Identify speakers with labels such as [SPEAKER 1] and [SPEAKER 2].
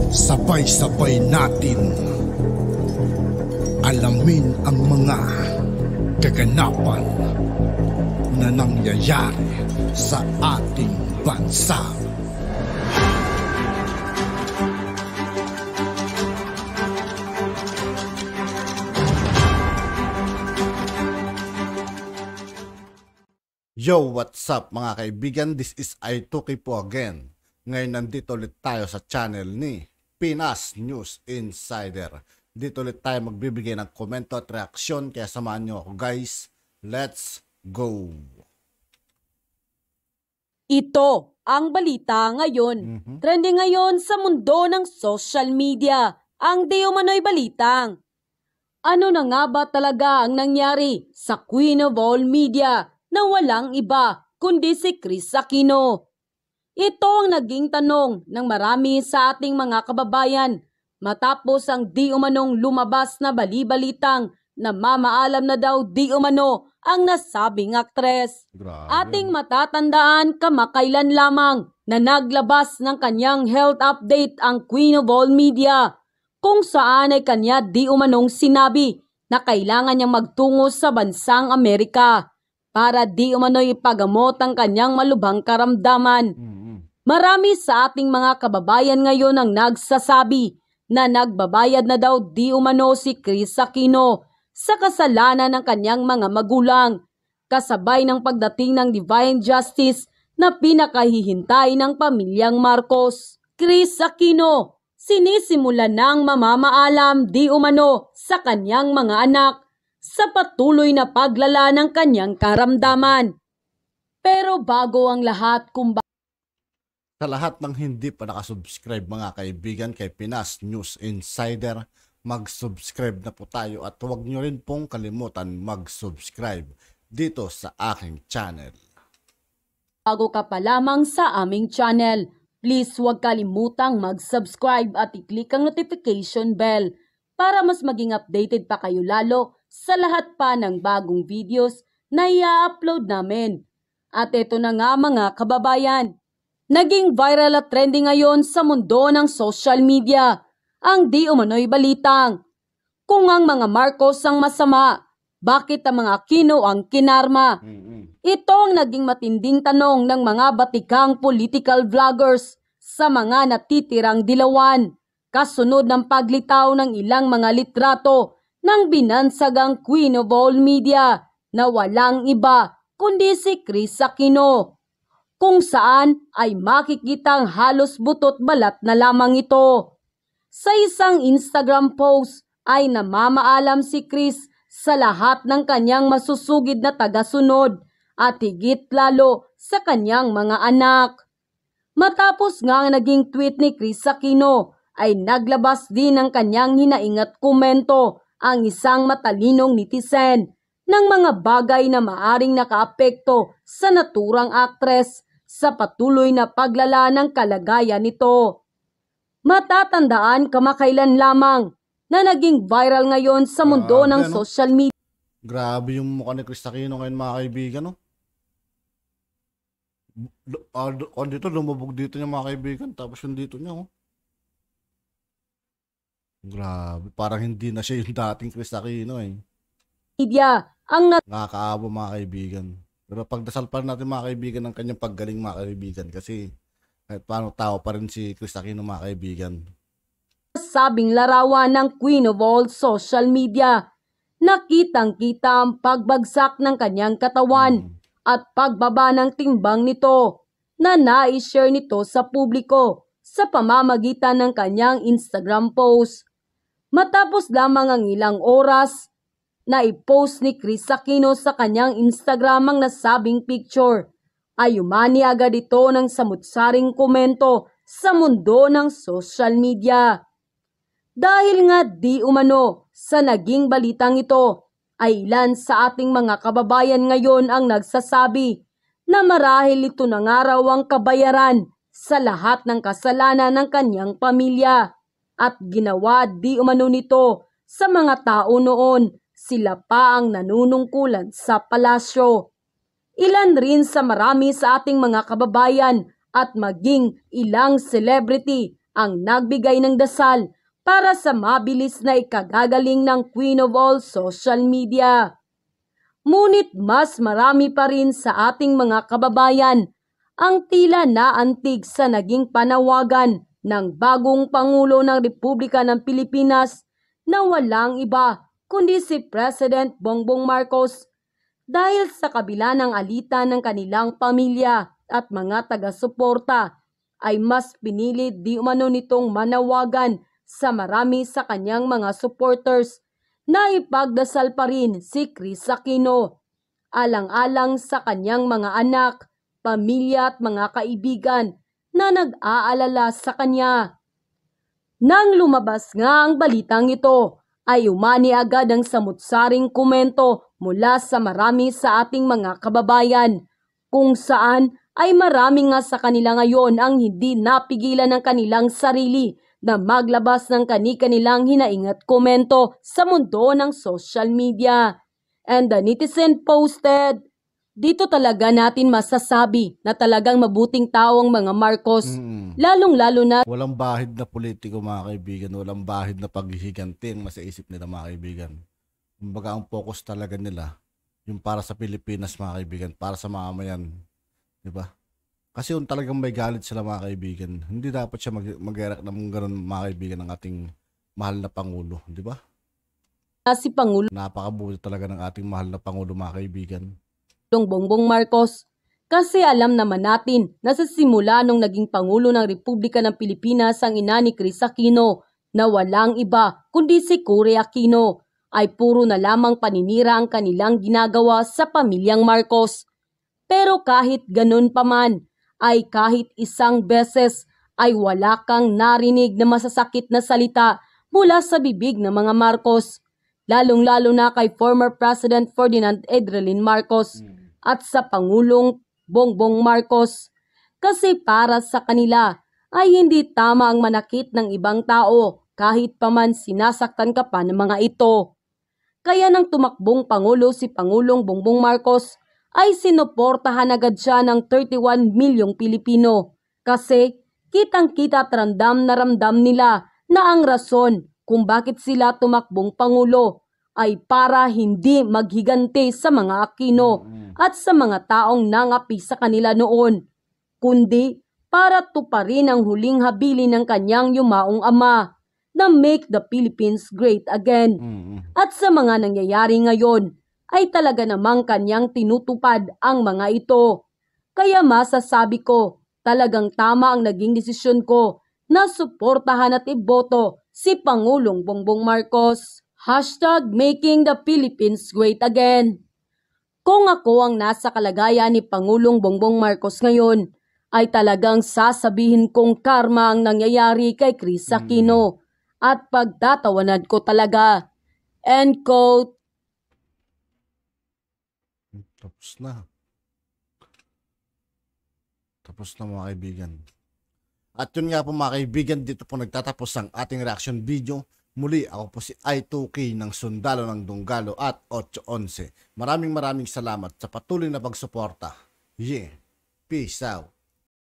[SPEAKER 1] Sabay-sabay natin alamin ang mga kaganapan na nangyayari sa ating bansa.
[SPEAKER 2] Yo, what's up mga kaibigan? This is I2K po again. Ngayon nandito ulit tayo sa channel ni Pinas News Insider. Dito ulit tayo magbibigay ng komento at reaksyon, kaya samahan nyo ako guys. Let's go!
[SPEAKER 3] Ito ang balita ngayon. Trending ngayon sa mundo ng social media, ang di umano'y balitang. Ano na nga ba talaga ang nangyari sa Queen of All Media na walang iba kundi si Kris Aquino? Ito ang naging tanong ng marami sa ating mga kababayan matapos ang di umanong lumabas na bali-balitang na mamaalam na daw di umano ang nasabing aktres.
[SPEAKER 2] Grabe.
[SPEAKER 3] Ating matatandaan kamakailan lamang na naglabas ng kanyang health update ang Queen of All Media, kung saan ay kanya di umanong sinabi na kailangan niyang magtungo sa bansang Amerika para di umano ipagamot ang kanyang malubhang karamdaman. Marami sa ating mga kababayan ngayon ang nagsasabi na nagbabayad na daw di umano si Kris Aquino sa kasalanan ng kanyang mga magulang, kasabay ng pagdating ng divine justice na pinakahihintay ng pamilyang Marcos. Kris Aquino, sinisimulan ng mamamaalam di umano sa kanyang mga anak sa patuloy na paglala ng kanyang karamdaman. Pero bago ang lahat,
[SPEAKER 2] Sa lahat ng hindi pa nakasubscribe mga kaibigan kay Pinas News Insider, mag-subscribe na po tayo at huwag nyo rin pong kalimutan mag-subscribe dito sa aking channel.
[SPEAKER 3] bago ka pa lamang sa aming channel, please huwag kalimutang mag-subscribe at i-click ang notification bell para mas maging updated pa kayo lalo sa lahat pa ng bagong videos na i-upload namin. At ito na nga mga kababayan, naging viral at trending ngayon sa mundo ng social media ang di umano'y balitang. Kung ang mga Marcos ang masama, bakit ang mga Aquino ang kinarma? Ito ang naging matinding tanong ng mga batikang political vloggers sa mga natitirang dilawan, kasunod ng paglitaw ng ilang mga litrato ng binansagang Queen of All Media na walang iba kundi si Kris Aquino, kung saan ay makikitang halos butot balat na lamang ito. Sa isang Instagram post ay namamaalam si Kris sa lahat ng kanyang masusugid na tagasunod at higit lalo sa kanyang mga anak. Matapos nga ang naging tweet ni Kris Aquino ay naglabas din ng kanyang hinaingat komento ang isang matalinong netizen ng mga bagay na maaring nakaapekto sa naturang aktres sa patuloy na paglala ng kalagayan nito. Matatandaan kamakailan lamang na naging viral ngayon sa mundo ng social media.
[SPEAKER 2] Grabe yung mukha ni Kris Aquino ngayon mga kaibigan, no? Dito, lumabog dito niya mga kaibigan, tapos yung dito niya, oh. Grabe, parang hindi na siya yung dating Kris Aquino, eh.
[SPEAKER 3] Media ang
[SPEAKER 2] Nakakaawa mga kaibigan. Pero pagdasal pa rin natin mga kaibigan ng kanyang paggaling mga kaibigan, kasi kahit paano tao pa rin si Kris Aquino mga kaibigan.
[SPEAKER 3] sabing larawan ng Queen of All social media. Nakitang-kita ang pagbagsak ng kanyang katawan at pagbaba ng timbang nito na nai-share nito sa publiko sa pamamagitan ng kanyang Instagram post. Matapos lamang ang ilang oras, na i-post ni Kris Aquino sa kanyang Instagram ang nasabing picture, ay umani agad ito ng samutsaring komento sa mundo ng social media. Dahil nga di umano sa naging balitang ito, ay ilan sa ating mga kababayan ngayon ang nagsasabi na marahil ito na nga raw ang kabayaran sa lahat ng kasalanan ng kanyang pamilya at ginawa di umano nito sa mga tao noon sila pa ang nanunungkulan sa palasyo. Ilan rin sa marami sa ating mga kababayan at maging ilang celebrity ang nagbigay ng dasal para sa mabilis na ikagagaling ng Queen of all social media. Ngunit mas marami pa rin sa ating mga kababayan ang tila naantig sa naging panawagan ng bagong Pangulo ng Republika ng Pilipinas na walang iba kundi si President Bongbong Marcos dahil sa kabila ng alitan ng kanilang pamilya at mga taga-suporta ay mas pinili di umano nitong manawagan sa marami sa kanyang mga supporters na ipagdasal pa rin si Chris Aquino, alang-alang sa kanyang mga anak, pamilya at mga kaibigan na nag-aalala sa kanya. Nang lumabas nga ang balitang ito, ay umani agad ang samut-saring komento mula sa marami sa ating mga kababayan, kung saan ay marami nga sa kanila ngayon ang hindi napigilan ng kanilang sarili na maglabas ng kani-kanilang hinaing at komento sa mundo ng social media. And the netizen posted, dito talaga natin masasabi na talagang mabuting tao ang mga Marcos, lalong-lalo na
[SPEAKER 2] Walang bahid na politiko mga kaibigan, walang bahid na paghihiganti ang nasa isip nila mga kaibigan. Kumbaga ang focus talaga nila yung para sa Pilipinas mga kaibigan, para sa mamamayan, di ba? Kasi yung talagang may galit sila mga kaibigan. Hindi dapat siya mag-react ng ganun mga kaibigan ng ating mahal na Pangulo, di ba?
[SPEAKER 3] si Pangulo
[SPEAKER 2] Napakabuti talaga ng ating mahal na Pangulo mga kaibigan.
[SPEAKER 3] Bongbong Marcos. Kasi alam naman natin na sa simula nung naging Pangulo ng Republika ng Pilipinas ang ina ni Chris Aquino na walang iba kundi si Cory Aquino ay puro na lamang paninira ang kanilang ginagawa sa pamilyang Marcos. Pero kahit ganun pa man, ay kahit isang beses ay wala kang narinig na masasakit na salita mula sa bibig ng mga Marcos, lalong-lalo na kay former President Ferdinand Edrelin Marcos at sa Pangulong Bongbong Marcos. Kasi para sa kanila ay hindi tama ang manakit ng ibang tao kahit pa man sinasaktan ka pa ng mga ito. Kaya nang tumakbong Pangulo si Pangulong Bongbong Marcos, ay sinuportahan agad siya ng 31 milyong Pilipino kasi kitang-kita at ramdam na ramdam nila na ang rason kung bakit sila tumakbong Pangulo ay para hindi maghiganti sa mga Aquino at sa mga taong nangapi sa kanila noon, kundi para tuparin ang huling habilin ng kanyang yumaong ama na make the Philippines great again. At sa mga nangyayari ngayon, ay talaga namang kanyang tinutupad ang mga ito. Kaya masasabi ko, talagang tama ang naging desisyon ko na suportahan at iboto si Pangulong Bongbong Marcos. #Making the Philippines Great Again. Kung ako ang nasa kalagayan ni Pangulong Bongbong Marcos ngayon, ay talagang sasabihin kong karma ang nangyayari kay Chris Aquino at pagtatawanan ko talaga. End quote.
[SPEAKER 2] Tapos na. Tapos na mga kaibigan. At yun nga po mga kaibigan, dito po nagtatapos ang ating reaction video. Muli ako po si I2K ng Sundalo ng Dunggalo at 811. Maraming salamat sa patuloy na pagsuporta. Yeah. Peace out.